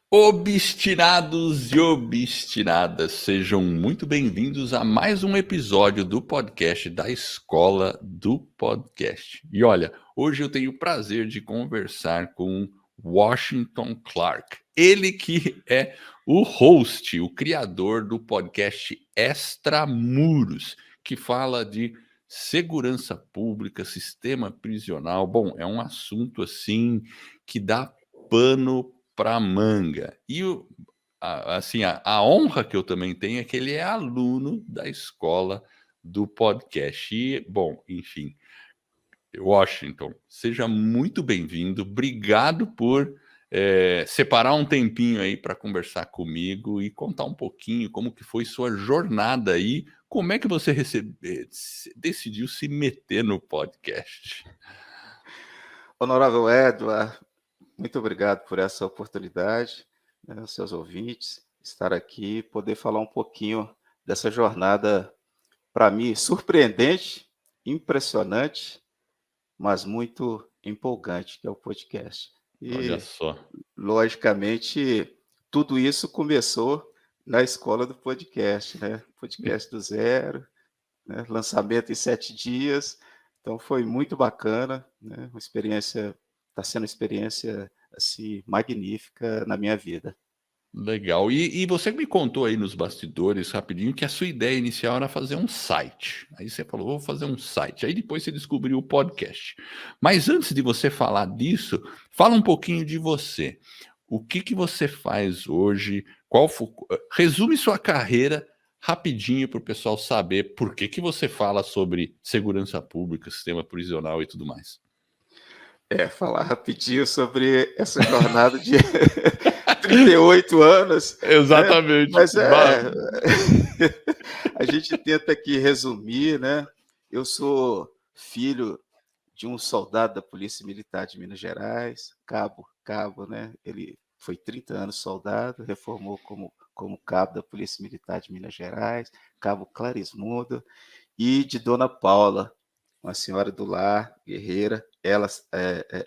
Obstinados e obstinadas, sejam muito bem-vindos a mais um episódio do podcast da Escola do Podcast. E olha, hoje eu tenho o prazer de conversar com Washington Clark. Ele que é o host, o criador do podcast Extramuros, que fala de segurança pública, sistema prisional. Bom, é um assunto assim que dá pano para manga. E a honra que eu também tenho é que ele é aluno da escola do podcast. E, bom, enfim, Washington, seja muito bem-vindo. Obrigado por separar um tempinho aí para conversar comigo e contar um pouquinho como que foi sua jornada aí. Como é que você decidiu se meter no podcast? Honorável Edward, muito obrigado por essa oportunidade, né, aos seus ouvintes, estar aqui, poder falar um pouquinho dessa jornada, para mim, surpreendente, impressionante, mas muito empolgante, que é o podcast. Olha E, só. logicamente, tudo isso começou na escola do podcast, né? Podcast do zero, né? Lançamento em 7 dias. Então foi muito bacana, né? Uma experiência, está sendo uma experiência assim magnífica na minha vida. Legal. E você me contou aí nos bastidores rapidinho que a sua ideia inicial era fazer um site. Aí você falou, vou fazer um site. Aí depois você descobriu o podcast. Mas antes de você falar disso, fala um pouquinho de você. O que que você faz hoje? Resume sua carreira rapidinho para o pessoal saber por que que você fala sobre segurança pública, sistema prisional e tudo mais. Falar rapidinho sobre essa jornada de 38 anos, né? Exatamente. Mas a gente tenta aqui resumir, né? Eu sou filho de um soldado da Polícia Militar de Minas Gerais, cabo, né? Ele foi 30 anos soldado, reformou como cabo da Polícia Militar de Minas Gerais, cabo Clarismundo, e de Dona Paula, uma senhora do lar, guerreira, ela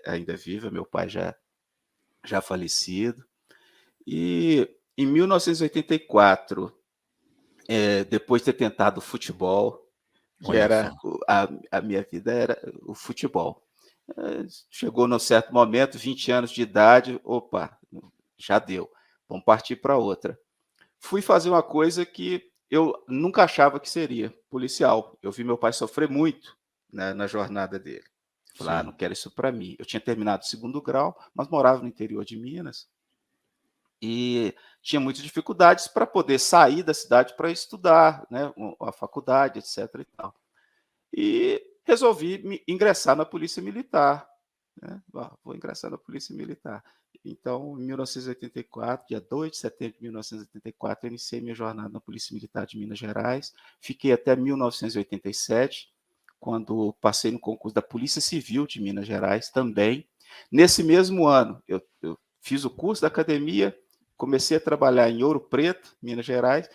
ainda viva, meu pai já falecido. E em 1984, depois de ter tentado futebol, que Olha só. era a minha vida era o futebol. Chegou num certo momento, 20 anos de idade, opa, já deu, vamos partir para outra. Fui fazer uma coisa que eu nunca achava que seria, policial. Eu vi meu pai sofrer muito, né, na jornada dele. Falei, não Sim. quero isso para mim. Eu tinha terminado o 2º grau, mas morava no interior de Minas e tinha muitas dificuldades para poder sair da cidade para estudar, né, a faculdade, etc. E tal. E resolvi ingressar na Polícia Militar, né? Vou ingressar na Polícia Militar. Então, em 1984, dia 2 de setembro de 1984, eu iniciei minha jornada na Polícia Militar de Minas Gerais. Fiquei até 1987, quando passei no concurso da Polícia Civil de Minas Gerais também. Nesse mesmo ano, eu fiz o curso da academia, comecei a trabalhar em Ouro Preto, Minas Gerais.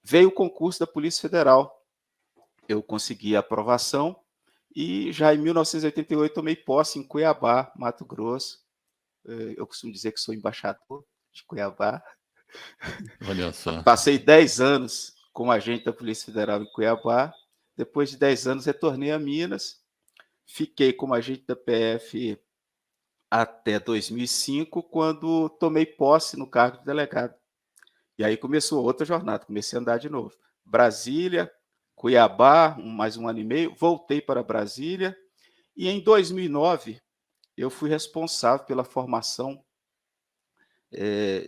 Veio o concurso da Polícia Federal. Eu consegui a aprovação e já em 1988 tomei posse em Cuiabá, Mato Grosso. Eu costumo dizer que sou embaixador de Cuiabá. Olha só. Passei 10 anos como agente da Polícia Federal em Cuiabá. Depois de 10 anos, retornei a Minas. Fiquei como agente da PF até 2005, quando tomei posse no cargo de delegado. E aí começou outra jornada, comecei a andar de novo. Brasília, Cuiabá, mais um ano e meio, voltei para Brasília. E em 2009, eu fui responsável pela formação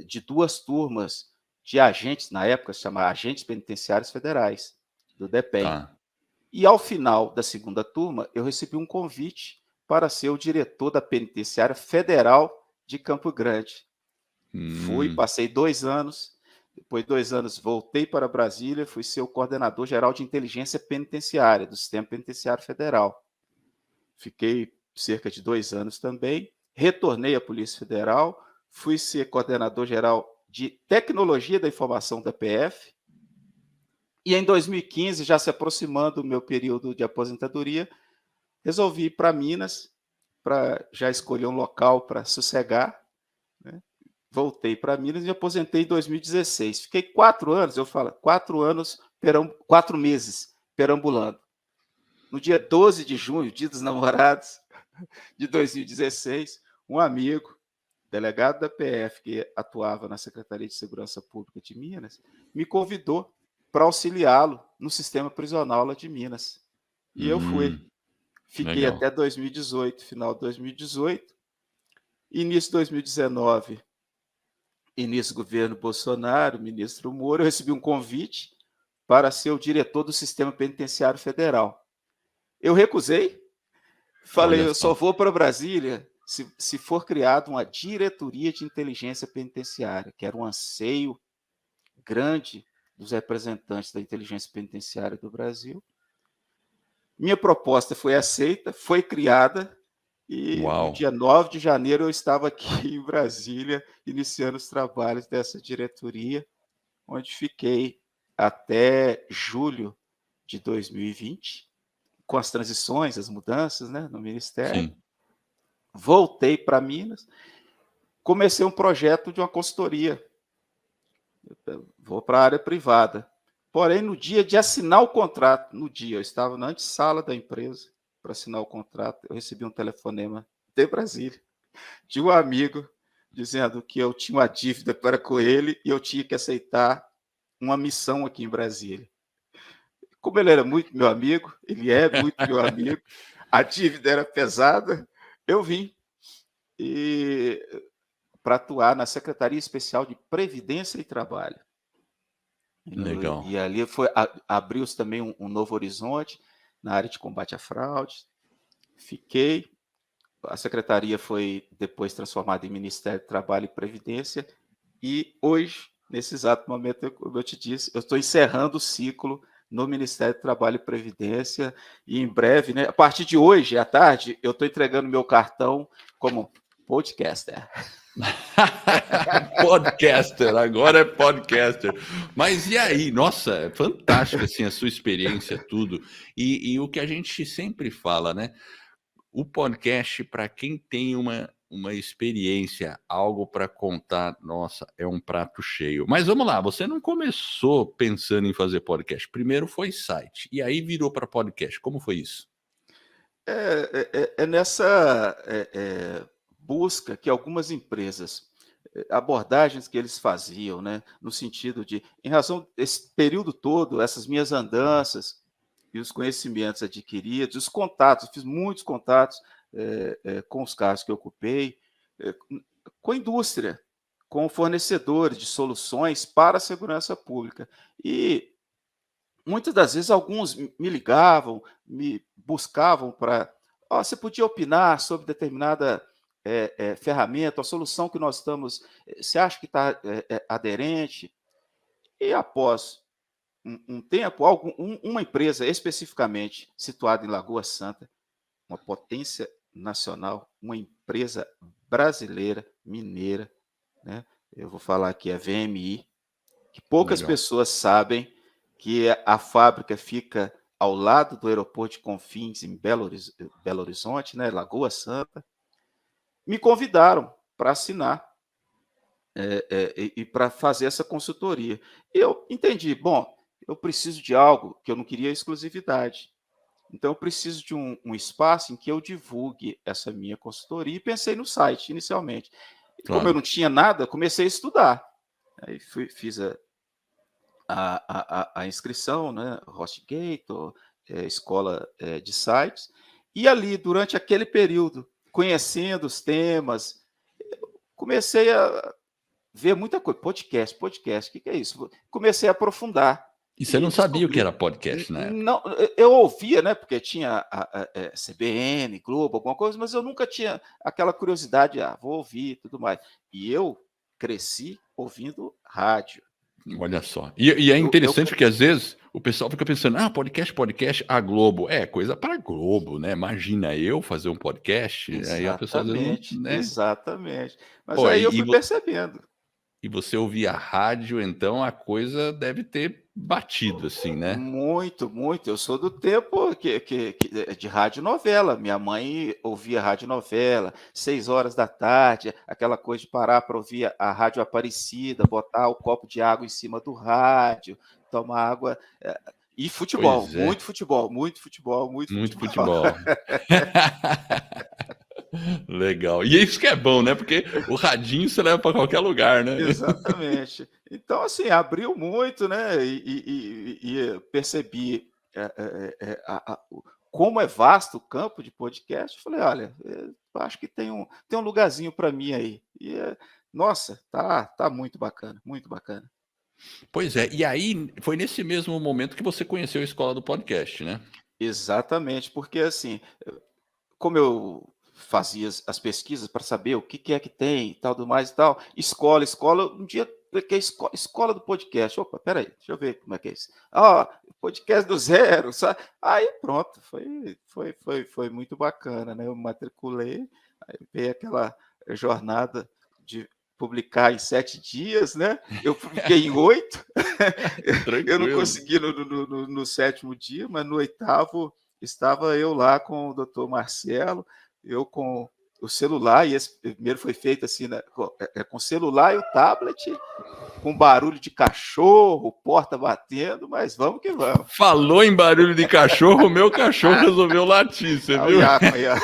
de 2 turmas de agentes, na época se chamava Agentes Penitenciários Federais, do DEPEN. Tá. E ao final da 2ª turma, eu recebi um convite para ser o diretor da Penitenciária Federal de Campo Grande. Fui, Hum. passei 2 anos, depois de 2 anos voltei para Brasília, fui ser o coordenador geral de inteligência penitenciária do Sistema Penitenciário Federal. Fiquei cerca de 2 anos também, retornei à Polícia Federal, fui ser coordenador geral de tecnologia da informação da PF, e em 2015, já se aproximando do meu período de aposentadoria, resolvi ir para Minas, para já escolher um local para sossegar, né? voltei para Minas e me aposentei em 2016. Fiquei 4 anos, eu falo, 4 anos, 4 meses perambulando. No dia 12 de junho, Dia dos Namorados, de 2016, um amigo, delegado da PF, que atuava na Secretaria de Segurança Pública de Minas, me convidou para auxiliá-lo no sistema prisional lá de Minas. E eu fui. Fiquei Legal. até 2018, final de 2018. Início de 2019, início do governo Bolsonaro, ministro Moro, eu recebi um convite para ser o diretor do Sistema Penitenciário Federal. Eu recusei, falei, Olha eu só. só vou para Brasília se for criada uma diretoria de inteligência penitenciária, que era um anseio grande dos representantes da inteligência penitenciária do Brasil. Minha proposta foi aceita, foi criada, e no Uau. dia 9 de janeiro eu estava aqui em Brasília, iniciando os trabalhos dessa diretoria, onde fiquei até julho de 2020, com as transições, as mudanças, né, no Ministério. Sim. Voltei para Minas, comecei um projeto de uma consultoria. Vou para a área privada. Porém, no dia de assinar o contrato, eu estava na antessala da empresa para assinar o contrato, eu recebi um telefonema de Brasília, de um amigo, dizendo que eu tinha uma dívida para com ele e eu tinha que aceitar uma missão aqui em Brasília. Como ele era muito meu amigo, ele é muito meu amigo, a dívida era pesada, eu vim para atuar na Secretaria Especial de Previdência e Trabalho. Legal. E ali abriu-se também um novo horizonte na área de combate à fraude. Fiquei, a secretaria foi depois transformada em Ministério do Trabalho e Previdência, e hoje, nesse exato momento, como eu te disse, eu estou encerrando o ciclo no Ministério do Trabalho e Previdência, e em breve, né, a partir de hoje, à tarde, eu estou entregando meu cartão como podcaster. Podcaster, agora é podcaster. Mas e aí? Nossa, é fantástico assim, a sua experiência, tudo. E o que a gente sempre fala, né? O podcast, para quem tem uma experiência, algo para contar, nossa, é um prato cheio. Mas vamos lá, você não começou pensando em fazer podcast. Primeiro foi site, e aí virou para podcast. Como foi isso? É nessa busca que algumas empresas, abordagens que eles faziam, né, no sentido de, em razão desse período todo, essas minhas andanças e os conhecimentos adquiridos, os contatos, fiz muitos contatos com os cargos que eu ocupei, com a indústria, com fornecedores de soluções para a segurança pública. E muitas das vezes alguns me ligavam, me buscavam para, você podia opinar sobre determinada ferramenta, a solução que nós estamos, você acha que está aderente? E após um tempo, uma empresa especificamente situada em Lagoa Santa, uma potência nacional, uma empresa brasileira, mineira, né? Eu vou falar aqui a VMI, que poucas Legal. pessoas sabem que a fábrica fica ao lado do aeroporto de Confins, em Belo Horizonte, né, Lagoa Santa. Me convidaram para assinar e para fazer essa consultoria. E eu entendi, bom, eu preciso de algo que eu não queria exclusividade. Então, eu preciso de um espaço em que eu divulgue essa minha consultoria, e pensei no site inicialmente. E como eu Claro. não tinha nada, comecei a estudar. Aí fiz a inscrição, né, HostGator, escola de sites, e ali, durante aquele período, conhecendo os temas, comecei a ver muita coisa. Podcast, o que é isso? Comecei a aprofundar E você e não sabia o que descobri. era podcast na época? Não, eu ouvia, né, porque tinha CBN, Globo, alguma coisa, mas eu nunca tinha aquela curiosidade, vou ouvir e tudo mais. E eu cresci ouvindo rádio. Olha só. E é Eu interessante porque às vezes o pessoal fica pensando, podcast, a Globo. É coisa para Globo, né? Imagina eu fazer um podcast, aí a pessoa às vezes não, Exatamente, né? exatamente. Mas Pô, aí eu fui percebendo. e você ouvia rádio, então a coisa deve ter batido, assim, né? Muito, muito. Eu sou do tempo de radionovela. Minha mãe ouvia radionovela, 6 horas da tarde, aquela coisa de parar para ouvir a rádio Aparecida, botar o copo de água em cima do rádio, tomar água. E futebol, Pois é, muito futebol, muito futebol, muito muito futebol. futebol. Legal. E é isso que é bom, né? Porque o radinho você leva para qualquer lugar, né? Exatamente. Então, assim, abriu muito, né? E percebi como é vasto o campo de podcast. Eu falei, olha, acho que tem um lugarzinho para mim aí. Nossa, tá muito bacana, muito bacana. Pois é. E aí, foi nesse mesmo momento que você conheceu a escola do podcast, né? Exatamente, porque assim, como eu fazia as pesquisas para saber o que é que tem e tal, do mais e tal, escola, um dia que é escola do podcast. Opa, peraí, deixa eu ver como é que é isso. Ah, podcast do zero, sabe? Aí pronto, foi muito bacana, né? Eu me matriculei, aí veio aquela jornada de publicar em 7 dias, né? Eu publiquei em 8, eu não Tranquilo. consegui no 7º dia, mas no 8º estava eu lá com o doutor Marcelo, eu com o celular, e esse primeiro foi feito assim, né, com o celular e o tablet, com barulho de cachorro, porta batendo, mas vamos que vamos. Falou em barulho de cachorro, o meu cachorro resolveu latir, você Ah, o viu? Iaco aí, ó.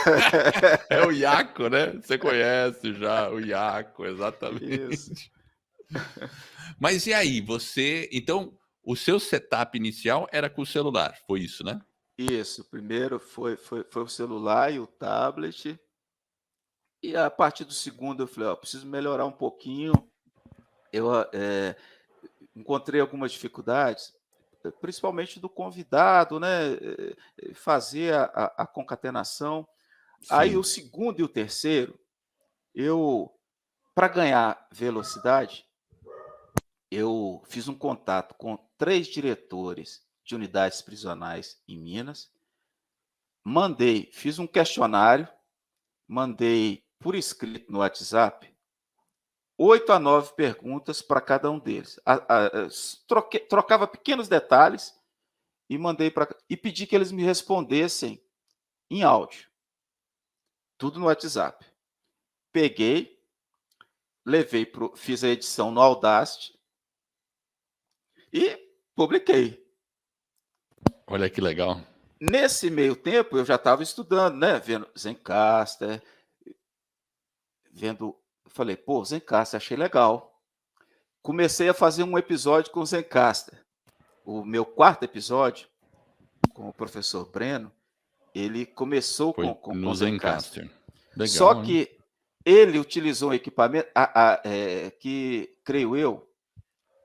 É o Iaco, né? Você conhece já o Iaco, Isso. exatamente. Mas e aí, você. Então, o seu setup inicial era com o celular, foi isso, né? Isso, primeiro foi o celular e o tablet, e a partir do segundo eu falei, ó, preciso melhorar um pouquinho. Eu encontrei algumas dificuldades, principalmente do convidado, né, fazer a concatenação. Aí o Sim. segundo e o terceiro, eu, para ganhar velocidade, eu fiz um contato com 3 diretores de unidades prisionais em Minas, fiz um questionário, mandei por escrito no WhatsApp 8 a 9 perguntas para cada um deles. Trocava pequenos detalhes e mandei e pedi que eles me respondessem em áudio, tudo no WhatsApp. Peguei, fiz a edição no Audacity e publiquei. Olha que legal. Nesse meio tempo, eu já estava estudando, né? Vendo Zencastr, falei, pô, Zencastr, achei legal. Comecei a fazer um episódio com o Zencastr. O meu 4º episódio, com o professor Breno, ele começou Foi com no o Zencastr. Zencaster. Só Legal, hein? que ele utilizou um equipamento que, creio eu,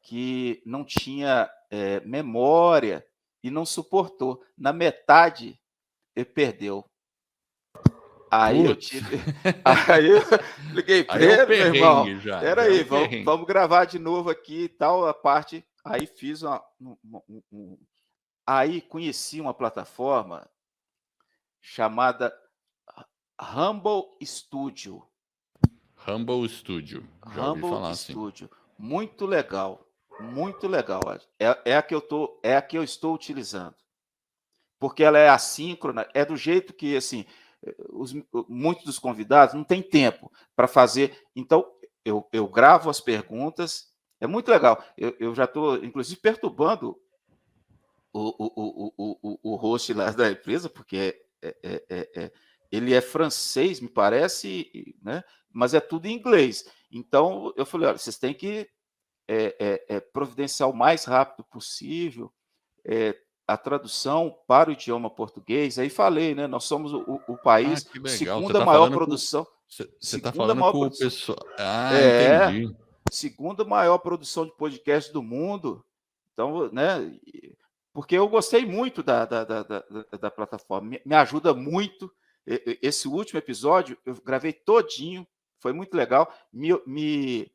que não tinha memória e não suportou. Na metade, ele perdeu. Aí eu Putz, tive. Aí eu liguei para aí é o ele, meu irmão. perrengue já Espera é aí, o perrengue. vamos gravar de novo aqui e tal, a parte. Aí fiz aí conheci uma plataforma chamada Humble Studio. Humble Studio, já ouvi Humble falar assim. Studio. Muito legal. Muito legal. É a que eu estou utilizando. Porque ela é assíncrona, é do jeito que, assim, muitos dos convidados não têm tempo para fazer. Então, eu gravo as perguntas, é muito legal. Eu já estou, inclusive, perturbando o host lá da empresa, porque ele é francês, me parece, né? Mas é tudo em inglês. Então, eu falei, olha, vocês têm que providenciar o mais rápido possível a tradução para o idioma português. Aí falei, né? Nós somos o Ah, país, que legal. Você segunda tá maior falando com produção, você tá segunda falando maior com o produção, pessoal. Ah, é, entendi. segunda maior produção de podcast do mundo. Então, né? Porque eu gostei muito da plataforma, me ajuda muito. Esse último episódio eu gravei todinho, foi muito legal, me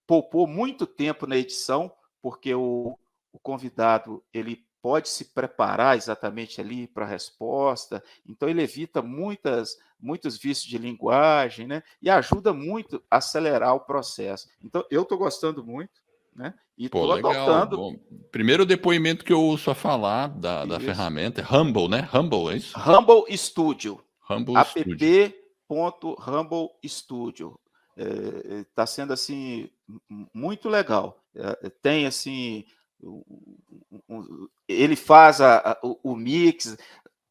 poupou muito tempo na edição, porque o convidado ele pode se preparar exatamente ali para a resposta, então ele evita muitos vícios de linguagem, né? E ajuda muito a acelerar o processo. Então, eu estou gostando muito, né? E Pô, estou legal. adotando Bom, primeiro depoimento que eu ouço a falar da isso. ferramenta é Humble, né? Humble, é isso? Humble Studio, Humble Studio. app.humble Studio. Está sendo assim muito legal. Tem assim, ele faz o mix.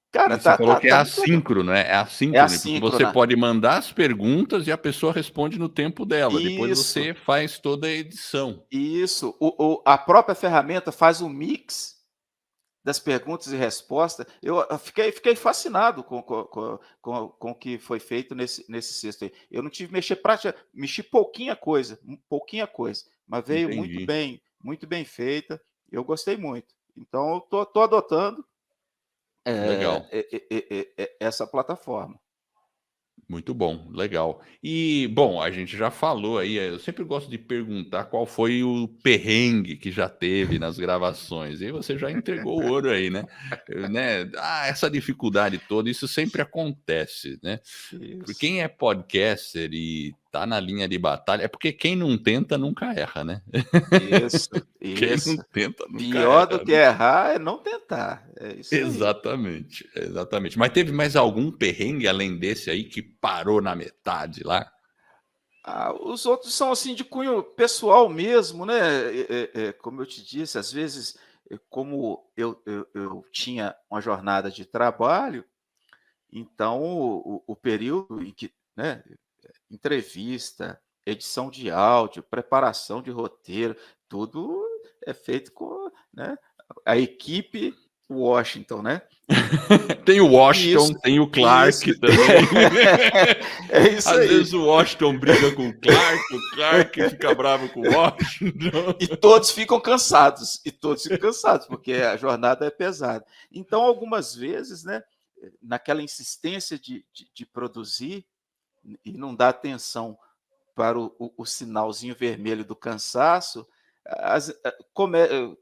Cara, E você falou que é tá muito legal. assíncrono, né? É É assíncrono, porque você assíncrona. pode mandar as perguntas e a pessoa responde no tempo dela. Depois Isso, você faz toda a edição. isso. A própria ferramenta faz o mix das perguntas e respostas. Eu fiquei fascinado com o que foi feito nesse sexto aí. Eu não tive que mexer mexi pouquinha coisa, mas veio Entendi. muito bem feita. Eu gostei muito. Então eu tô adotando, Legal. essa plataforma. Muito bom, legal. E, bom, a gente já falou aí, eu sempre gosto de perguntar qual foi o perrengue que já teve nas gravações, e você já entregou o ouro aí, né? Essa dificuldade toda, isso sempre acontece, né? Por Isso, quem é podcaster e tá na linha de batalha, é porque quem não tenta nunca erra, né? isso, Quem não isso. tenta nunca Pior do erra, que né? errar é não tentar. É isso aí. Exatamente, exatamente. Mas teve mais algum perrengue além desse aí que parou na metade lá? Os outros são assim de cunho pessoal mesmo, né? Como eu te disse, às vezes, como eu tinha uma jornada de trabalho, então o período em que, né, entrevista, edição de áudio, preparação de roteiro, tudo é feito com, né, a equipe Washington, né? Tem o Isso, Washington, tem o isso. Clark também. É isso Às aí. vezes o Washington briga com o Clark fica bravo com o Washington. E todos ficam cansados, porque a jornada é pesada. Então, algumas vezes, né, naquela insistência de produzir e não dar atenção para o sinalzinho vermelho do cansaço,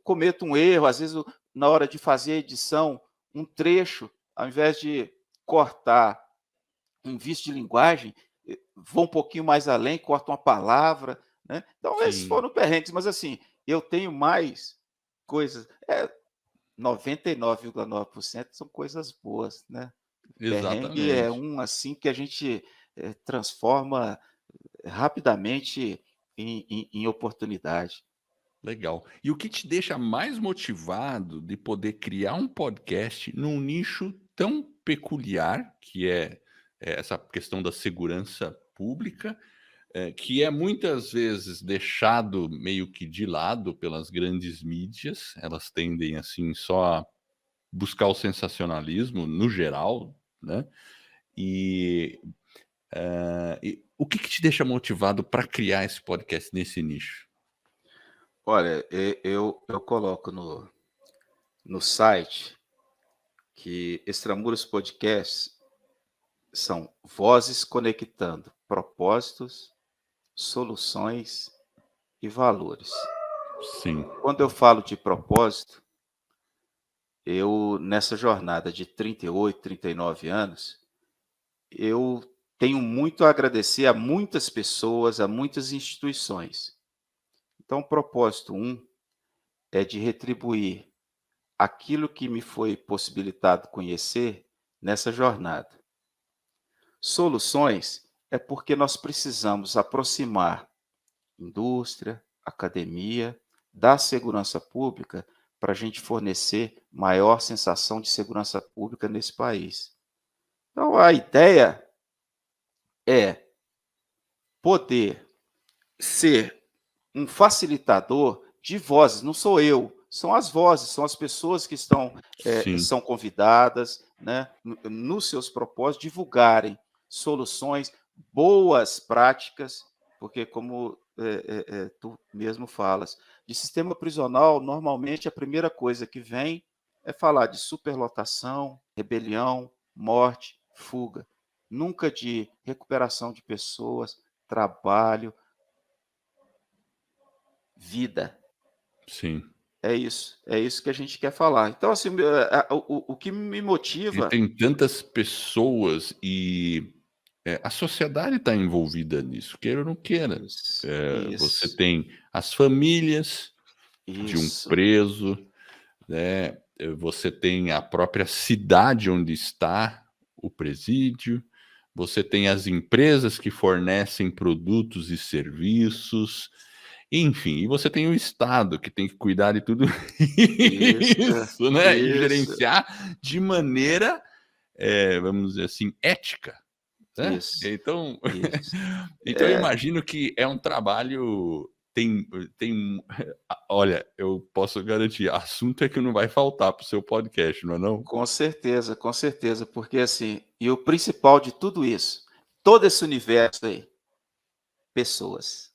cometo um erro, às vezes, na hora de fazer a edição, um trecho, ao invés de cortar um vício de linguagem, vou um pouquinho mais além, corto uma palavra, né. Então esses Sim, foram perrengues, mas assim, eu tenho mais coisas 99,9% são coisas boas, né. Perrengue é exatamente. um, assim, que a gente, transforma rapidamente em oportunidade. Legal. E o que te deixa mais motivado de poder criar um podcast num nicho tão peculiar, que é essa questão da segurança pública, que é muitas vezes deixado meio que de lado pelas grandes mídias, elas tendem assim só a buscar o sensacionalismo no geral, né? E, e o que te deixa motivado para criar esse podcast nesse nicho? Olha, eu coloco no site que Extramuros Podcasts são vozes conectando propósitos, soluções e valores. Sim, Quando eu falo de propósito, eu nessa jornada de 38, 39 anos, eu tenho muito a agradecer a muitas pessoas, a muitas instituições. Então, o propósito um é de retribuir aquilo que me foi possibilitado conhecer nessa jornada. Soluções é porque nós precisamos aproximar indústria, academia, da segurança pública, para a gente fornecer maior sensação de segurança pública nesse país. Então, a ideia é poder ser um facilitador de vozes, não sou eu, são as vozes, são as pessoas que sim. são convidadas, né, nos seus propósitos, divulgarem soluções, boas práticas, porque como tu mesmo falas, de sistema prisional, normalmente a primeira coisa que vem é falar de superlotação, rebelião, morte, fuga. Nunca de recuperação de pessoas, trabalho, vida. Sim. É isso que a gente quer falar. Então, assim, o que me E motiva tem tantas pessoas e a sociedade está envolvida nisso, queira ou não queira. Isso, Você isso, tem as famílias de um isso, preso, né? Você tem a própria cidade onde está o presídio, você tem as empresas que fornecem produtos e serviços, enfim, e você tem o Estado que tem que cuidar de tudo isso, isso, né? E isso, gerenciar de maneira, vamos dizer assim, ética, né? isso, Então, isso. então eu É, imagino que é um trabalho. Tem, olha, eu posso garantir, assunto é que não vai faltar para o seu podcast, não é não? com certeza, porque assim, e o principal de tudo isso, todo esse universo aí, pessoas,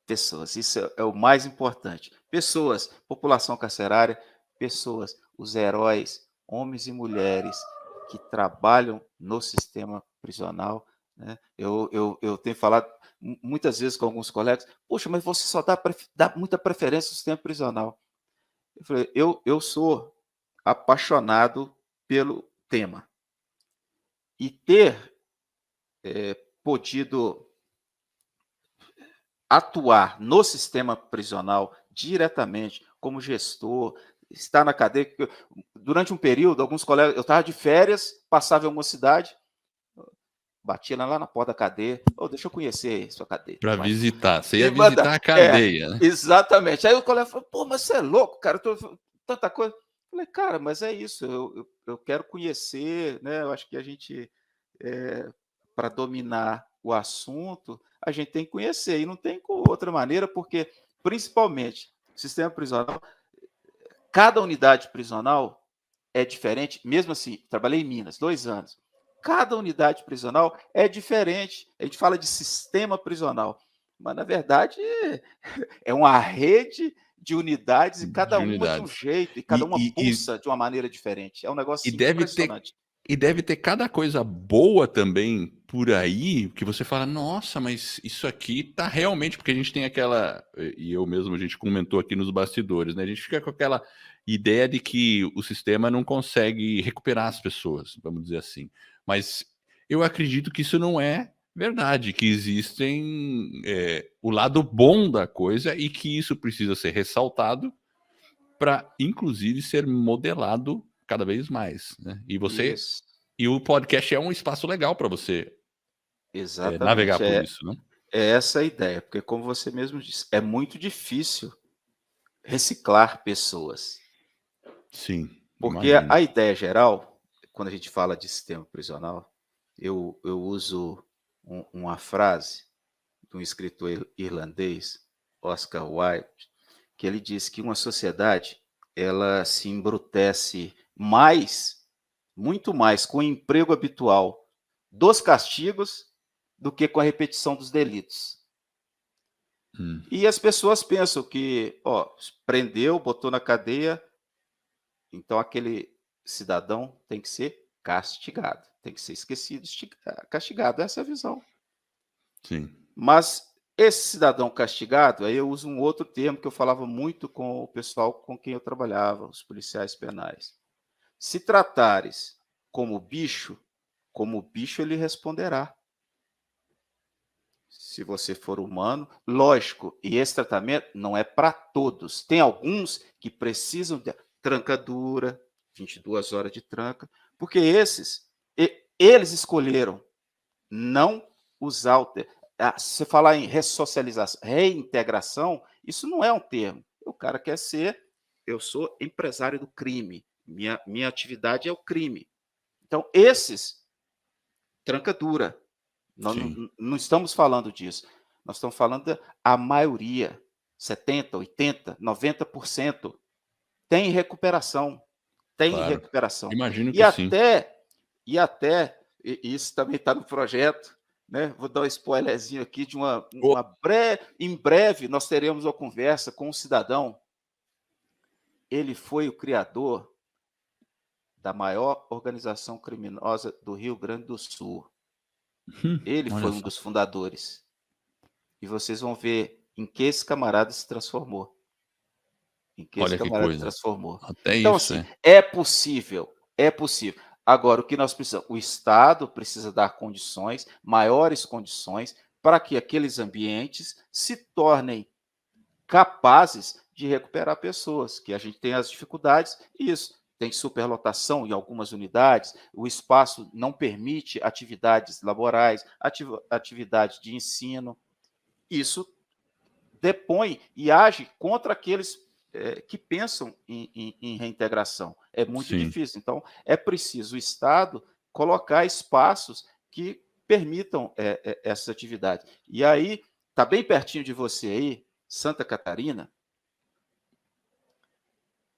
pessoas, isso é o mais importante. Pessoas, população carcerária, pessoas, os heróis, homens e mulheres que trabalham no sistema prisional, né? Eu tenho falado muitas vezes com alguns colegas, poxa, mas você só dá muita preferência ao sistema prisional. Eu falei, eu sou apaixonado pelo tema. E ter podido atuar no sistema prisional diretamente, como gestor, estar na cadeia. Durante um período, alguns colegas, eu estava de férias, passava em alguma cidade, batia lá na porta da cadeia, oh, deixa eu conhecer sua cadeia. Para visitar, você ia Me manda, visitar a cadeia, né? exatamente. Aí o colega falou, pô, mas você é louco, cara, tanta coisa. Eu falei, cara, mas é isso, eu quero conhecer, né? Eu acho que a gente, para dominar o assunto, a gente tem que conhecer, e não tem outra maneira, porque, principalmente, o sistema prisional, cada unidade prisional é diferente, mesmo assim, trabalhei em Minas, 2 anos. Cada unidade prisional é diferente. A gente fala de sistema prisional, mas na verdade é uma rede de unidades e cada De uma de um unidades. jeito, e cada E uma e e pulsa de uma maneira diferente. É um negócio e assim, deve ter impressionante. cada coisa boa também por aí, que você fala: "Nossa, mas isso aqui tá realmente", porque a gente tem aquela, e eu mesmo, a gente comentou aqui nos bastidores, né, a gente fica com aquela ideia de que o sistema não consegue recuperar as pessoas, vamos dizer assim. Mas eu acredito que isso não é verdade, que existem, o lado bom da coisa e que isso precisa ser ressaltado para, inclusive, ser modelado cada vez mais, né? Isso, E o podcast é um espaço legal para você, navegar exatamente. por É, isso, né? é essa a ideia, porque como você mesmo disse, é muito difícil reciclar pessoas. Sim, Porque imagino. a ideia geral, quando a gente fala de sistema prisional, eu uso uma frase de um escritor irlandês, Oscar Wilde, que ele diz que uma sociedade ela se embrutece mais, muito mais, com o emprego habitual dos castigos do que com a repetição dos delitos. Hum, E as pessoas pensam que, ó, prendeu, botou na cadeia, então aquele cidadão tem que ser castigado, tem que ser esquecido, castigado. Essa é a visão. sim. Mas esse cidadão castigado, aí eu uso um outro termo que eu falava muito com o pessoal com quem eu trabalhava, os policiais penais. Se tratares como bicho ele responderá. Se você for humano, lógico, e esse tratamento não é para todos. Tem alguns que precisam de tranca dura, 22 horas de tranca, porque esses, eles escolheram não usar se você falar em ressocialização, reintegração, isso não é um termo. O cara quer ser, eu sou empresário do crime, minha atividade é o crime. Então, esses, tranca dura. Nós Sim, não estamos falando disso. Nós estamos falando da maioria, 70, 80, 90% tem recuperação, tem claro. recuperação. Imagino E que sim. até, e isso também está no projeto, né? Vou dar um spoilerzinho aqui de O em breve nós teremos uma conversa com um cidadão. Ele foi o criador da maior organização criminosa do Rio Grande do Sul. Ele olha foi um só. dos fundadores. E vocês vão ver em que esse camarada se transformou. Em que esse Olha que camarada se coisa. transformou. Até Então, isso, assim, é. é possível, é possível. Agora, o que nós precisamos? O Estado precisa dar condições, maiores condições, para que aqueles ambientes se tornem capazes de recuperar pessoas, que a gente tem as dificuldades, e isso tem superlotação em algumas unidades, o espaço não permite atividades laborais, atividade de ensino. Isso depõe e age contra aqueles que pensam em reintegração. É muito Sim. difícil. Então, é preciso o Estado colocar espaços que permitam essas atividades. E aí, está bem pertinho de você aí, Santa Catarina,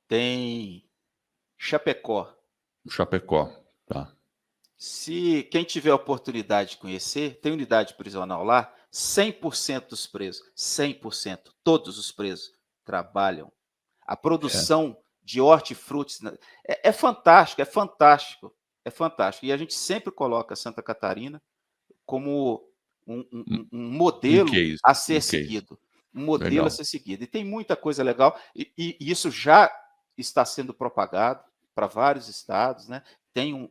tem Chapecó. Chapecó, tá. Se quem tiver a oportunidade de conhecer, tem unidade prisional lá, 100% dos presos, 100%, todos os presos trabalham. A É, produção de hortifrutis é fantástico, é fantástico, é fantástico. E a gente sempre coloca Santa Catarina como um um modelo case, a um ser case. seguido. Um modelo a Legal. ser seguido. E tem muita coisa legal, e isso já está sendo propagado para vários estados, né? Tem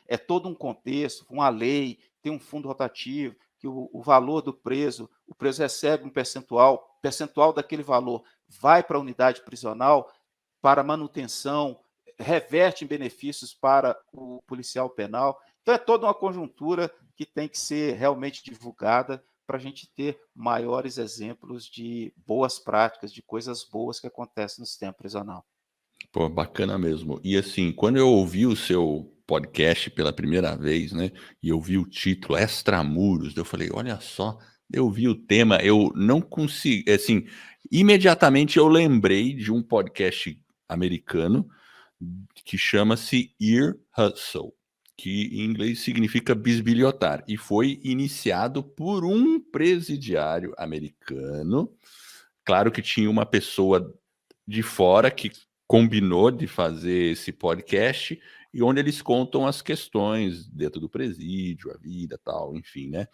é todo um contexto, uma lei, tem um fundo rotativo, que o valor do preso, o preso recebe um percentual daquele valor vai para a unidade prisional para manutenção, reverte em benefícios para o policial penal. Então, é toda uma conjuntura que tem que ser realmente divulgada para a gente ter maiores exemplos de boas práticas, de coisas boas que acontecem no sistema prisional. Pô, bacana mesmo. E assim, quando eu ouvi o seu podcast pela primeira vez, né, e eu vi o título Extramuros, eu falei: "Olha só", eu vi o tema, eu não consegui assim, imediatamente eu lembrei de um podcast americano que chama-se Ear Hustle, que em inglês significa bisbilhotar, e foi iniciado por um presidiário americano. Claro que tinha uma pessoa de fora que combinou de fazer esse podcast e onde eles contam as questões dentro do presídio, a vida, tal, enfim, né?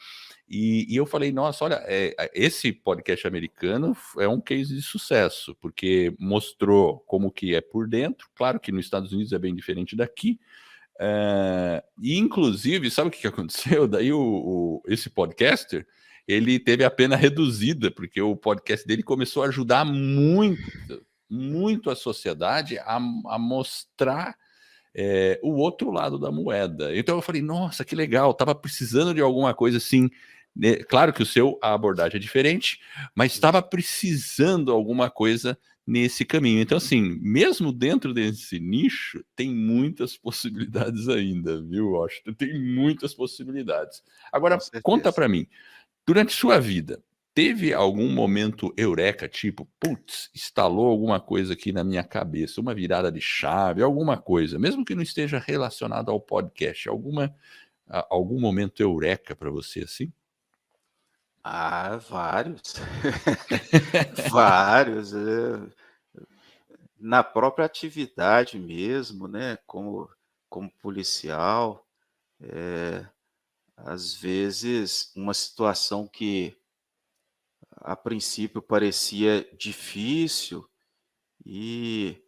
E eu falei, nossa, olha, esse podcast americano é um case de sucesso, porque mostrou como que é por dentro. Claro que nos Estados Unidos é bem diferente daqui. E inclusive, sabe o que aconteceu? Daí esse podcaster ele teve a pena reduzida, porque o podcast dele começou a ajudar muito a sociedade a mostrar o outro lado da moeda. Então eu falei, nossa, que legal, estava precisando de alguma coisa assim. Né? Claro que a abordagem é diferente, mas estava Isso. precisando alguma coisa nesse caminho. Então, assim, mesmo dentro desse nicho, tem muitas possibilidades ainda, viu, Washington? Tem muitas possibilidades. Com Agora, conta certeza. para mim, durante sua vida, teve algum momento eureka, tipo, putz, instalou alguma coisa aqui na minha cabeça, uma virada de chave, alguma coisa, mesmo que não esteja relacionado ao podcast, algum momento eureka para você assim? Ah, vários. Vários. Na própria atividade mesmo, né, como policial, às vezes uma situação que a princípio parecia difícil e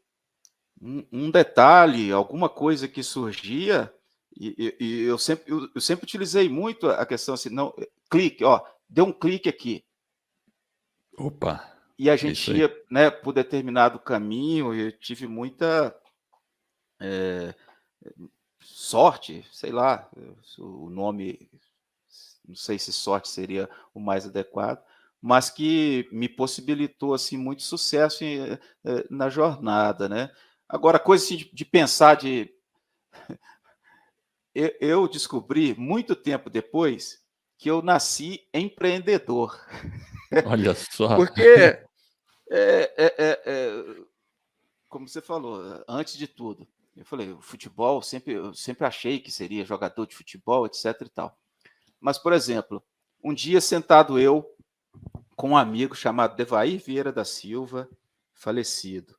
um detalhe, alguma coisa que surgia, e eu sempre utilizei muito a questão assim, não, clique, ó, deu um clique aqui, Opa, e a é isso gente aí. ia, né, por determinado caminho, e eu tive muita sorte, sei lá, o nome, não sei se sorte seria o mais adequado, mas que me possibilitou assim muito sucesso na jornada, né? Agora, coisa assim, de pensar eu descobri muito tempo depois que eu nasci empreendedor, Olha só. porque como você falou, antes de tudo, eu falei, o futebol eu sempre achei que seria jogador de futebol, etc. e tal. Mas, por exemplo, um dia sentado eu com um amigo chamado Devair Vieira da Silva, falecido,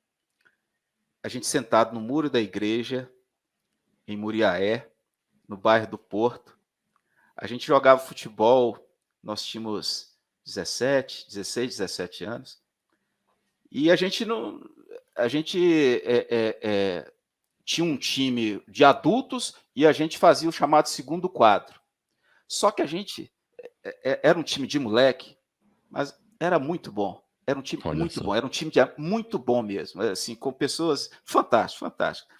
a gente sentado no muro da igreja em Muriaé, no bairro do Porto. A gente jogava futebol, nós tínhamos 17, 16, 17 anos, e a gente não. A gente tinha um time de adultos e a gente fazia o chamado segundo quadro. Só que a gente era um time de moleque, mas era muito bom. Era um time Olha muito só. bom, era um time muito bom mesmo, assim, com pessoas fantásticas, fantásticas.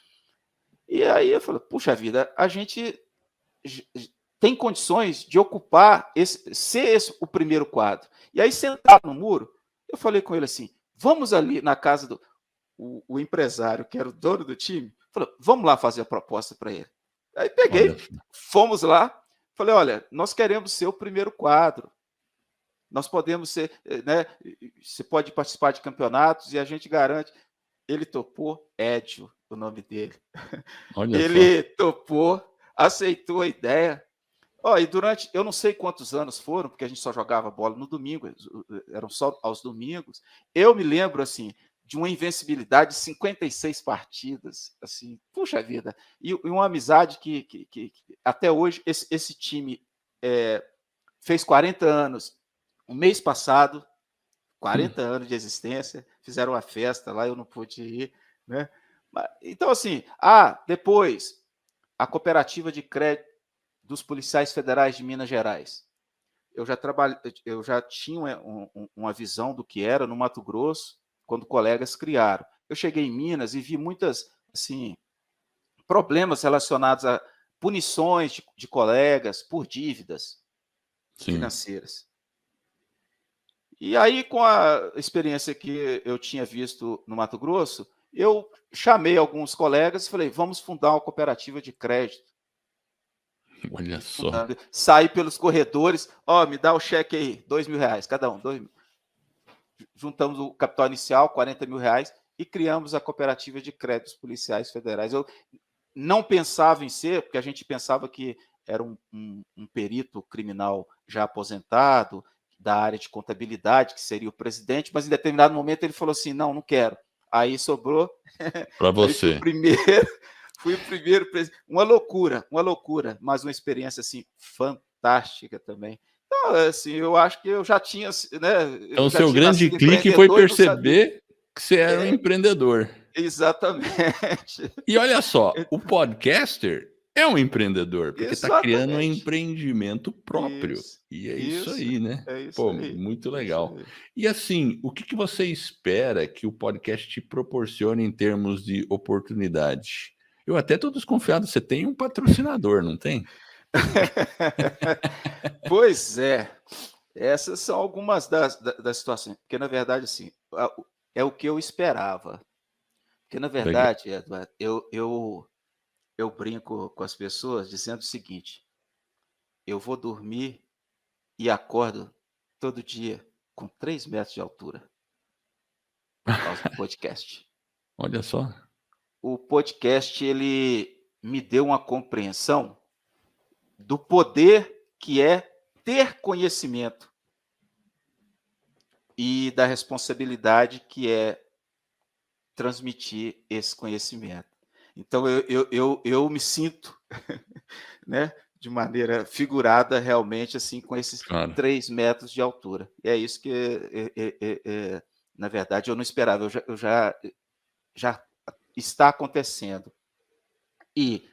E aí eu falei, puxa vida, a gente tem condições de ocupar, ser esse o primeiro quadro. E aí, sentado no muro, eu falei com ele assim, vamos ali na casa do o empresário, que era o dono do time, falou, vamos lá fazer a proposta para ele. Aí Olha peguei, só. fomos lá, falei, olha, nós queremos ser o primeiro quadro, nós podemos ser, né, você pode participar de campeonatos e a gente garante. Ele topou, Édio, o nome dele. Olha só. Ele topou, aceitou a ideia. E durante, eu não sei quantos anos foram, porque a gente só jogava bola no domingo, eram só aos domingos. Eu me lembro, assim, de uma invencibilidade de 56 partidas, assim, puxa vida. E uma amizade que até hoje, esse time fez 40 anos. O mês passado, 40 anos de existência, fizeram uma festa lá, eu não pude ir, né? Então, assim, depois, a cooperativa de crédito dos policiais federais de Minas Gerais. Eu já tinha uma visão do que era no Mato Grosso, quando colegas criaram. Eu cheguei em Minas e vi muitas, assim, problemas relacionados a punições de colegas por dívidas Sim. financeiras. E aí, com a experiência que eu tinha visto no Mato Grosso, eu chamei alguns colegas e falei, vamos fundar uma cooperativa de crédito. Olha só. Saí pelos corredores, me dá o cheque aí, R$2.000, cada um, 2 mil. Juntamos o capital inicial, R$40.000, e criamos a cooperativa de créditos policiais federais. Eu não pensava em ser, porque a gente pensava que era um perito criminal já aposentado, da área de contabilidade, que seria o presidente, mas em determinado momento ele falou assim, não quero. Aí sobrou, Para aí fui você. o primeiro presidente. Uma loucura, mas uma experiência assim fantástica também. Então, assim, eu acho que eu já tinha, né? Então, Eu o já seu tinha grande nascido clique foi empreendedor e não sabia. perceber que você era um empreendedor. Exatamente. E olha só, o podcaster é um empreendedor, porque está criando um Exatamente. empreendimento próprio. Isso, E é isso isso, aí, né? é isso Pô, aí, muito é isso legal. aí. E assim, o que você espera que o podcast te proporcione em termos de oportunidade? Eu até estou desconfiado, você tem um patrocinador, não tem? Pois é, essas são algumas das situações, porque na verdade, assim, é o que eu esperava. Porque na Legal. verdade, Eduardo, eu brinco com as pessoas dizendo o seguinte: eu vou dormir e acordo todo dia com 3 metros de altura, por causa do podcast. Olha só. O podcast, ele me deu uma compreensão do poder que é ter conhecimento e da responsabilidade que é transmitir esse conhecimento. Então eu me sinto, né, de maneira figurada, realmente, assim, com esses Claro. 3 metros de altura. E é isso que, na verdade, eu não esperava, já está acontecendo. E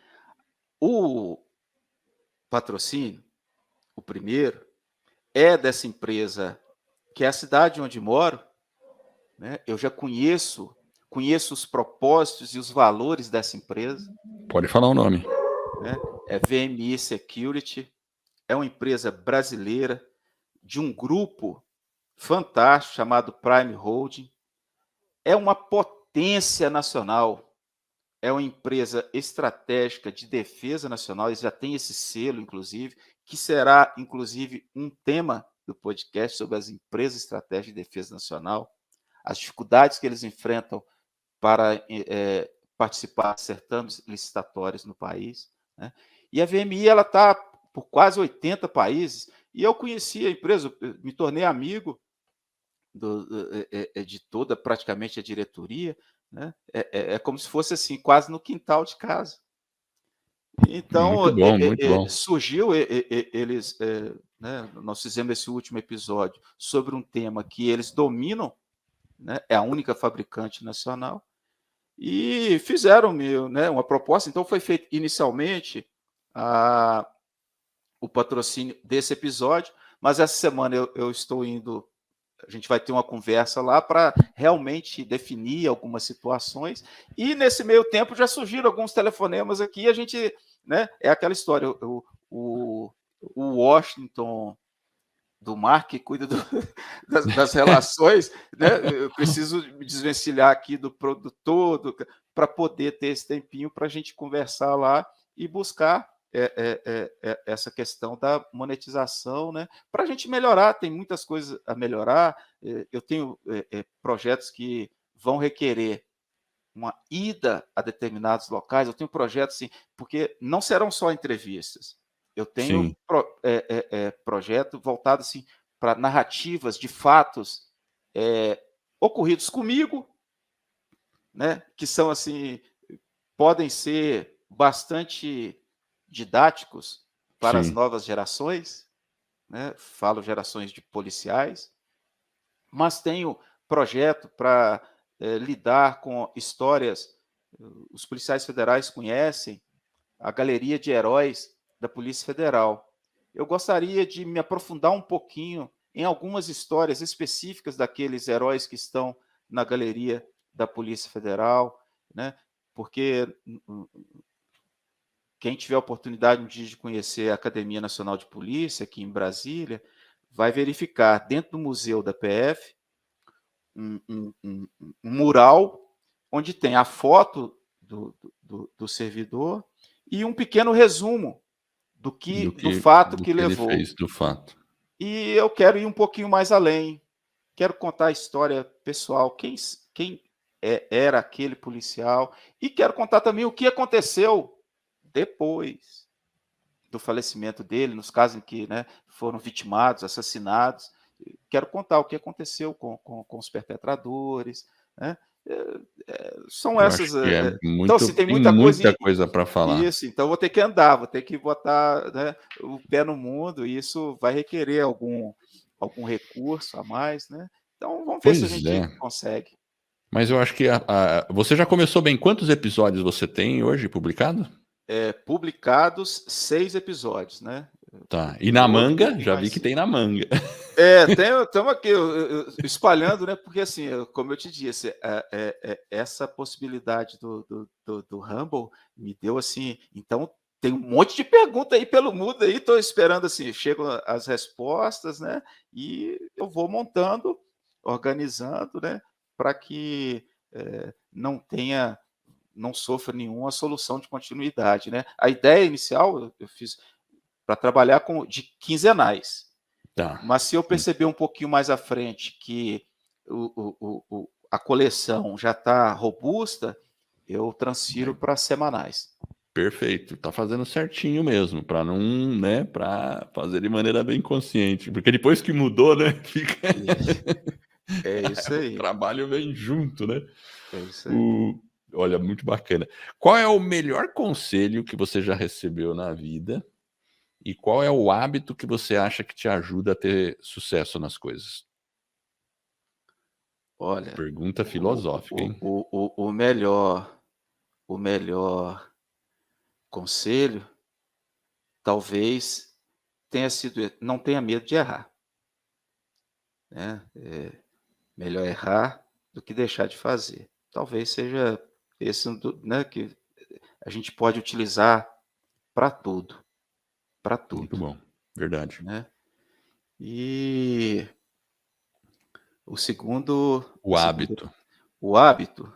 o patrocínio, o primeiro, é dessa empresa, que é a cidade onde moro, né, eu já conheço os propósitos e os valores dessa empresa, Pode falar o nome. né, é VMI Security, é uma empresa brasileira de um grupo fantástico chamado Prime Holding, é uma potência nacional, é uma empresa estratégica de defesa nacional, eles já têm esse selo, inclusive, que será, inclusive, um tema do podcast sobre as empresas estratégicas de defesa nacional, as dificuldades que eles enfrentam para participar de certames licitatórios no país, né? E a VMI está por quase 80 países, e eu conheci a empresa, me tornei amigo de toda praticamente a diretoria, né? É como se fosse assim, quase no quintal de casa. Então, Muito bom, muito bom. surgiu, eles, né, nós fizemos esse último episódio sobre um tema que eles dominam, né, é a única fabricante nacional, e fizeram, né, uma proposta. Então foi feito inicialmente o patrocínio desse episódio, mas essa semana eu estou indo, a gente vai ter uma conversa lá para realmente definir algumas situações, e nesse meio tempo já surgiram alguns telefonemas aqui, a gente, né, é aquela história, o Washington do Mark, que cuida das relações, né? Eu preciso me desvencilhar aqui do produtor para poder ter esse tempinho para a gente conversar lá e buscar essa questão da monetização, né? Para a gente melhorar, tem muitas coisas a melhorar. Eu tenho projetos que vão requerer uma ida a determinados locais. Eu tenho projetos assim, porque não serão só entrevistas. Eu tenho Sim, projeto voltado assim para narrativas de fatos ocorridos comigo, né? Que são assim, podem ser bastante didáticos para as sim. novas gerações, né? Falo gerações de policiais, mas tenho projeto para lidar com histórias. Os policiais federais conhecem a galeria de heróis da Polícia Federal. Eu gostaria de me aprofundar um pouquinho em algumas histórias específicas daqueles heróis que estão na galeria da Polícia Federal, né? Porque quem tiver a oportunidade um dia de conhecer a Academia Nacional de Polícia, aqui em Brasília, vai verificar dentro do museu da PF um mural onde tem a foto do servidor e um pequeno resumo do fato Do que que ele levou. fez, do fato. E eu quero ir um pouquinho mais além. Quero contar a história pessoal, quem era aquele policial, e quero contar também o que aconteceu depois do falecimento dele, nos casos em que, né, foram vitimados, assassinados. Quero contar o que aconteceu com os perpetradores, né? São Eu acho essas. que é Então, assim, muito, tem tem muita coisa. muita coisa para falar. Isso, então vou ter que andar, vou ter que botar, né, o pé no mundo, e isso vai requerer algum recurso a mais, né? Então vamos ver se a Pois gente é. consegue. Mas eu acho que você já começou bem. Quantos episódios você tem hoje publicado? Publicados 6 episódios, né? Tá. E na Piloto manga? e Já vi mais que 5. tem na manga. Estamos aqui espalhando, né? Porque, assim, como eu te disse, essa possibilidade do Rumble me deu assim. Então, tem um monte de pergunta aí pelo mundo aí, estou esperando assim, chegam as respostas, né? E eu vou montando, organizando, né? Para que não sofra nenhuma solução de continuidade, né? A ideia inicial eu fiz para trabalhar de quinzenais. Tá. Mas se eu perceber um pouquinho mais à frente que a coleção já está robusta, eu transfiro para semanais. Perfeito. Tá fazendo certinho mesmo, para não, né, para fazer de maneira bem consciente, porque depois que mudou, né, fica É isso o aí. trabalho vem junto, né. É isso aí. O Olha, muito bacana. Qual é o melhor conselho que você já recebeu na vida e qual é o hábito que você acha que te ajuda a ter sucesso nas coisas? Olha, Pergunta o, filosófica, o, hein. o melhor conselho talvez tenha sido: não tenha medo de errar. Né? Melhor errar do que deixar de fazer. Talvez seja esse, né, que a gente pode utilizar para tudo, para Muito tudo, bom, verdade. né? E o segundo, O hábito. o hábito.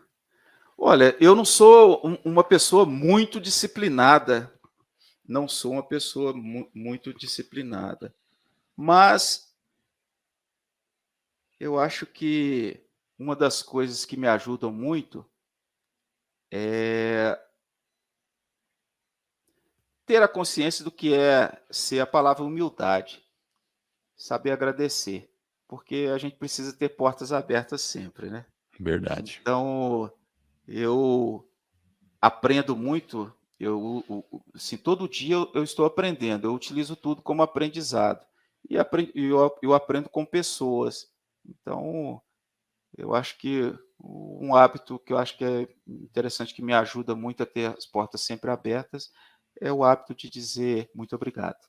Olha, eu não sou uma pessoa muito disciplinada, não sou uma pessoa muito disciplinada, mas eu acho que uma das coisas que me ajudam muito é ter a consciência do que é ser a palavra humildade, saber agradecer, porque a gente precisa ter portas abertas sempre, né? Verdade. Então, eu aprendo muito, assim, todo dia eu estou aprendendo, eu utilizo tudo como aprendizado, e eu aprendo com pessoas. Então, eu acho que um hábito que eu acho que é interessante, que me ajuda muito a ter as portas sempre abertas, é o hábito de dizer muito obrigado.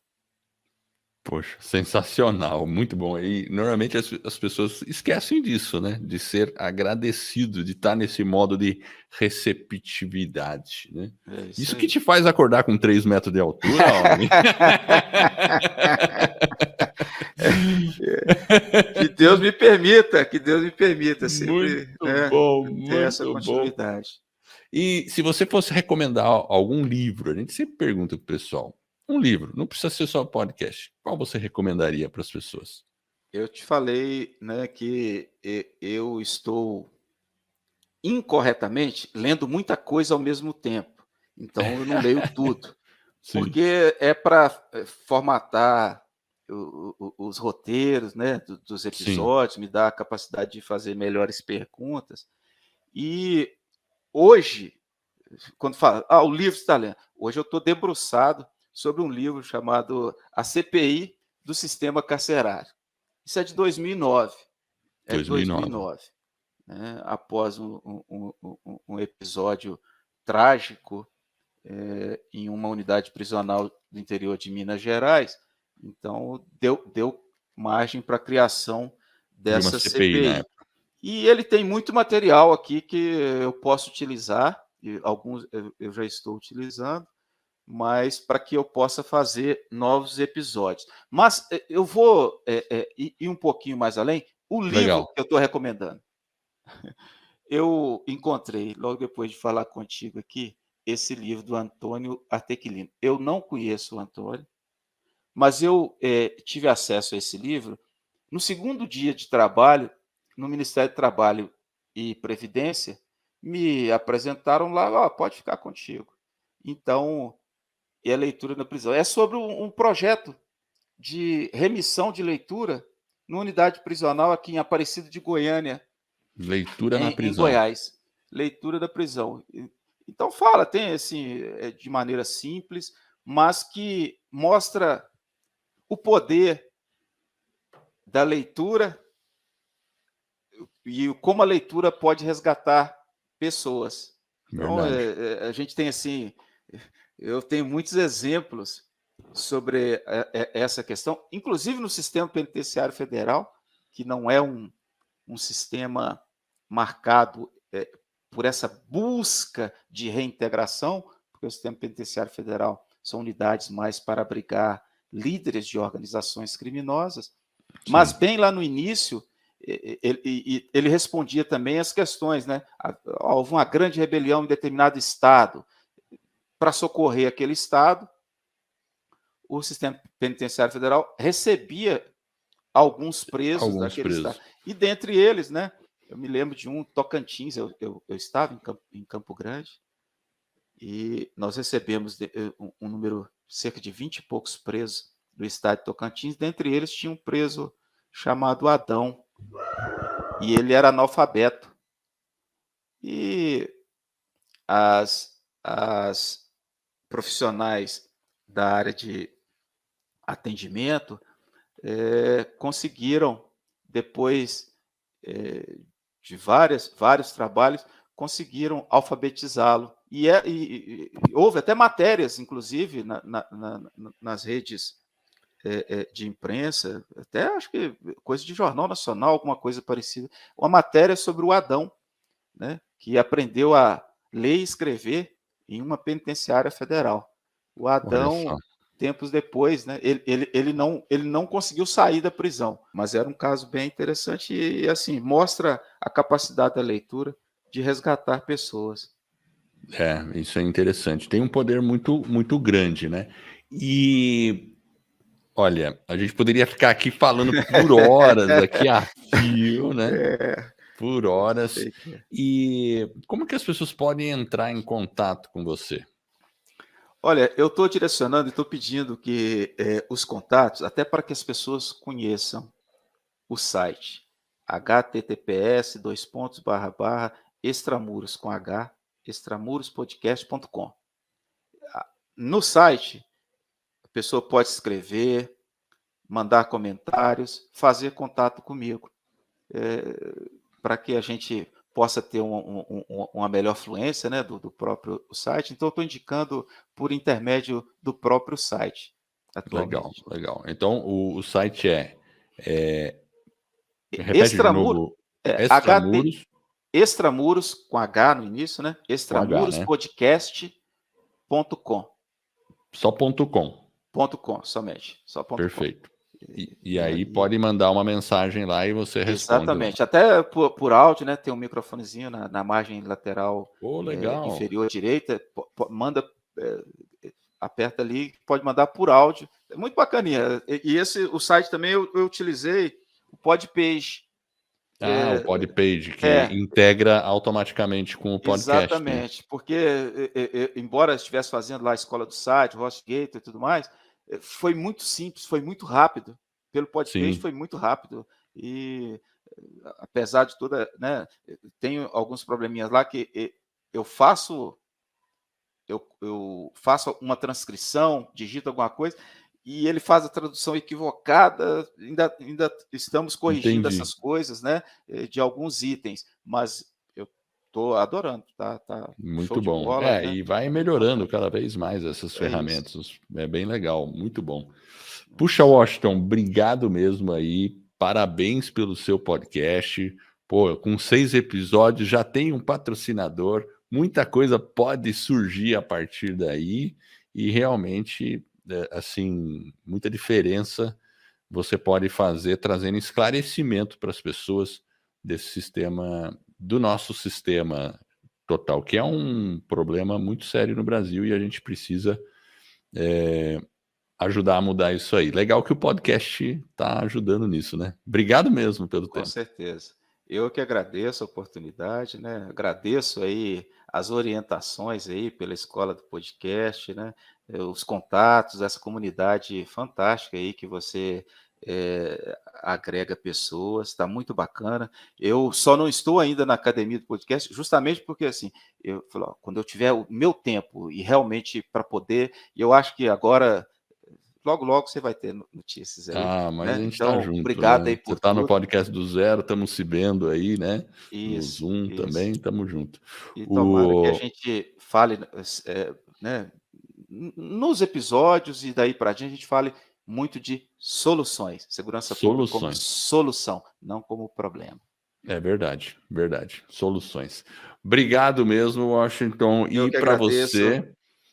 Poxa, sensacional, muito bom. E normalmente as pessoas esquecem disso, né? De ser agradecido, de estar nesse modo de receptividade, né? É isso Isso que aí. te faz acordar com 3 metros de altura, homem. Que Deus me permita sempre, né, ter essa muito bom. continuidade. E se você fosse recomendar algum livro, a gente sempre pergunta pro pessoal, um livro, não precisa ser só podcast, qual você recomendaria para as pessoas? Eu te falei, né, que eu estou incorretamente lendo muita coisa ao mesmo tempo, então eu não leio tudo, Sim, porque é para formatar os roteiros, né, dos sim, episódios, me dá a capacidade de fazer melhores perguntas. E hoje, quando fala, o livro está lendo, hoje eu estou debruçado sobre um livro chamado A CPI do Sistema Carcerário. Isso é de 2009, é de 2009. 2009, né, após um episódio trágico em uma unidade prisional do interior de Minas Gerais. Então, deu margem para a criação De uma dessa CPI na CPI. época. E ele tem muito material aqui que eu posso utilizar, e alguns eu já estou utilizando, mas para que eu possa fazer novos episódios. Mas eu vou ir um pouquinho mais além. O livro Legal. que eu estou recomendando, eu encontrei, logo depois de falar contigo aqui, esse livro do Antônio Artequilino. Eu não conheço o Antônio, mas eu tive acesso a esse livro no segundo dia de trabalho, no Ministério do Trabalho e Previdência, me apresentaram lá, pode ficar contigo. Então, é a leitura na prisão. É sobre um projeto de remissão de leitura numa unidade prisional aqui em Aparecida de Goiânia, Leitura na em prisão. Goiás. Leitura da prisão. Então fala, tem assim, de maneira simples, mas que mostra o poder da leitura e como a leitura pode resgatar pessoas. Então, Verdade. a gente tem assim, eu tenho muitos exemplos sobre essa questão, inclusive no sistema penitenciário federal, que não é um sistema marcado por essa busca de reintegração, porque o sistema penitenciário federal são unidades mais para abrigar líderes de organizações criminosas, mas Sim. bem lá no início, ele respondia também às questões, né? Houve uma grande rebelião em determinado estado. Para socorrer aquele estado, o sistema penitenciário federal recebia alguns presos Alguns daquele estado. presos. E dentre eles, né? Eu me lembro de um Tocantins, eu estava em Campo Grande, e nós recebemos um número, cerca de 20 e poucos presos do estado de Tocantins, dentre eles tinha um preso chamado Adão, e ele era analfabeto. E as profissionais da área de atendimento conseguiram, depois de vários trabalhos, conseguiram alfabetizá-lo. E houve até matérias, inclusive, nas redes de imprensa, até acho que coisa de jornal nacional, alguma coisa parecida, uma matéria sobre o Adão, né, que aprendeu a ler e escrever em uma penitenciária federal. O Olha só. Adão, tempos depois, né, ele não conseguiu sair da prisão, mas era um caso bem interessante e assim, mostra a capacidade da leitura de resgatar pessoas. É, isso é interessante. Tem um poder muito, muito grande, né? E olha, a gente poderia ficar aqui falando por horas, aqui a fio, né? É, Por eu horas. sei que é. E como que as pessoas podem entrar em contato com você? Olha, eu estou direcionando e estou pedindo que os contatos, até para que as pessoas conheçam o site https://extramuros com h extramurospodcast.com. No site, a pessoa pode escrever, mandar comentários, fazer contato comigo, para que a gente possa ter uma melhor fluência, né, do próprio site. Então, eu estou indicando por intermédio do próprio site, Legal, atualmente. legal. Então, o site é repete de Extramuro, novo, HT, Extramuros, Extramuros, com H no início, né? com H, né? Extramurospodcast.com. Só .com. .com, somente, só .com. Perfeito. E E aí ali, pode mandar uma mensagem lá e você responde lá. exatamente, até por áudio, né? Tem um microfonezinho na margem lateral Pô, legal. inferior direita, manda, aperta ali, pode mandar por áudio. É muito bacaninha. E o site também eu utilizei o Podpage. O Podpage, que É, integra automaticamente com o podcast, né? exatamente, porque embora eu estivesse fazendo lá a escola do site, o HostGator e tudo mais, foi muito simples, foi muito rápido. Pelo Podpage Sim, foi muito rápido. E apesar de toda, né, tenho alguns probleminhas lá que eu faço uma transcrição, digito alguma coisa e ele faz a tradução equivocada. Ainda estamos corrigindo entendi. essas coisas, né, de alguns itens, mas eu estou adorando, tá show Muito de bom. bola, né? E vai Tá muito melhorando bacana. cada vez mais essas É isso. ferramentas. É bem legal, muito bom. É Puxa, isso. Washington, obrigado mesmo aí. Parabéns pelo seu podcast. Pô, com 6 episódios já tem um patrocinador. Muita coisa pode surgir a partir daí e realmente, assim, muita diferença você pode fazer trazendo esclarecimento para as pessoas desse sistema, do nosso sistema total, que é um problema muito sério no Brasil e a gente precisa ajudar a mudar isso aí. Legal que o podcast está ajudando nisso, né? Obrigado mesmo pelo Com tempo. certeza. Eu que agradeço a oportunidade, né? Agradeço aí as orientações aí pela escola do podcast, né? Os contatos, essa comunidade fantástica aí que você agrega pessoas, está muito bacana. Eu só não estou ainda na academia do podcast, justamente porque assim, eu falo, ó, quando eu tiver o meu tempo e realmente para poder, eu acho que agora logo, logo você vai ter notícias aí, Mas a né? gente está Então, junto, obrigado aí né? Você por está no tudo. podcast do Zero, estamos se vendo aí, né? No Isso, Zoom isso. também, estamos junto. E tomara que a O gente fale, né, nos episódios e daí para diante a gente fale muito de soluções, segurança pública como Soluções. solução, não como problema. É verdade, verdade. Soluções. Obrigado mesmo, Washington. Eu E que para agradeço, você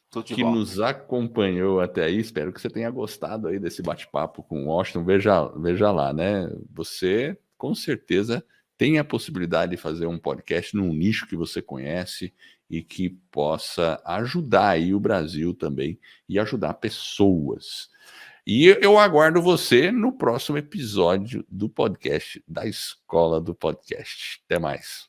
tudo de que bom. nos acompanhou até aí, espero que você tenha gostado aí desse bate-papo com o Washington. Veja lá, né? Você com certeza tem a possibilidade de fazer um podcast num nicho que você conhece e que possa ajudar aí o Brasil também e ajudar pessoas. E eu aguardo você no próximo episódio do podcast da Escola do Podcast. Até mais.